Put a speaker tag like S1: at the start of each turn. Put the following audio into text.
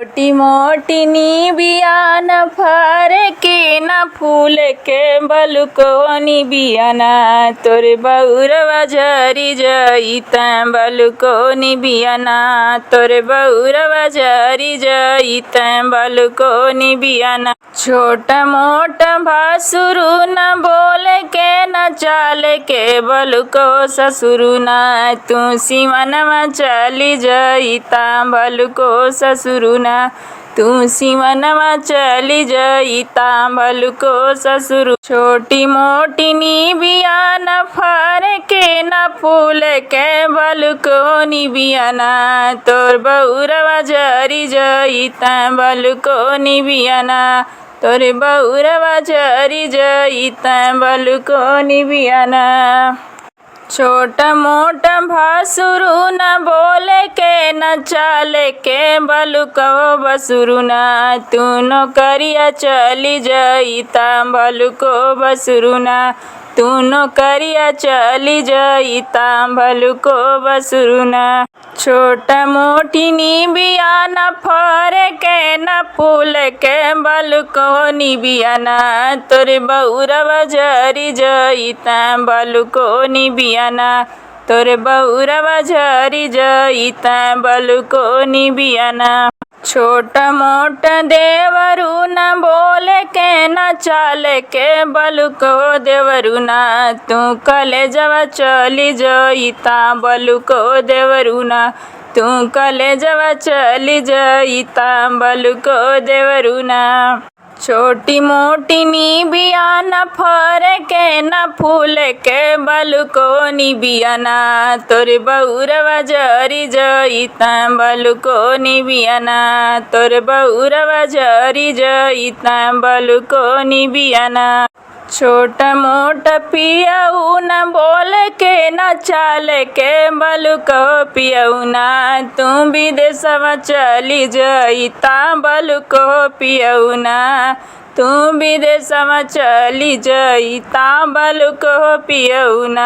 S1: मोटी मोटी निबिया न फर के न फूल के बलुको निबिया न तोरे बउरवा झरी जइता बलुको निबिया न तोरे बउरवा झरी जइता बलुको निबिया न। छोटा मोटा भासुरु न बोले के न चाले के बलुको ससुरु न तू सिवनवा चली जइता बलुको ससुरु न तू सिवनवा चली जइता बलुको ससुरु। छोटी मोटी निबिया न फर के न फूल के बलुको निबिया न तोर बउरवा झरी जइता बलुको निबिया न तोरे बउरवा झरी जइता बलुको निबिया न। छोटा मोटा भासुरु न बोले के न चाले के बलुको बसुरु न तू नौकरिया चली जइता बलुको बसुरु न तू नौकरिया चली जइता बलुको बसुरु न। छोटा मोटी निबिया न फर के न फूल के बलुको निबिया न तोरे बउरवा झरी जइता बलुको निबिया न तोरे बउरवा झरी जइता बलुको निबिया न। छोटा मोटा देवरु न बोले के न चाले के बलुको देवरु न तू कलेजवा चली जइता बलुको देवरु न तू कलेजवा चली जइता बलुको देवरु न। छोटी मोटी निबिया न फर के न फूल के बलुको निबिया न तोरे बउरवा झरी जइता बलुको निबिया न तोरे बउरवा झरी जइता बलुको निबिया न। छोटा मोटा पियऊ न बोले के न चाले के बलुको पियऊ न तू विदेशवा चली जइता बलुको पियऊ न तू विदेशवा चली जइता बलुको पियऊ न।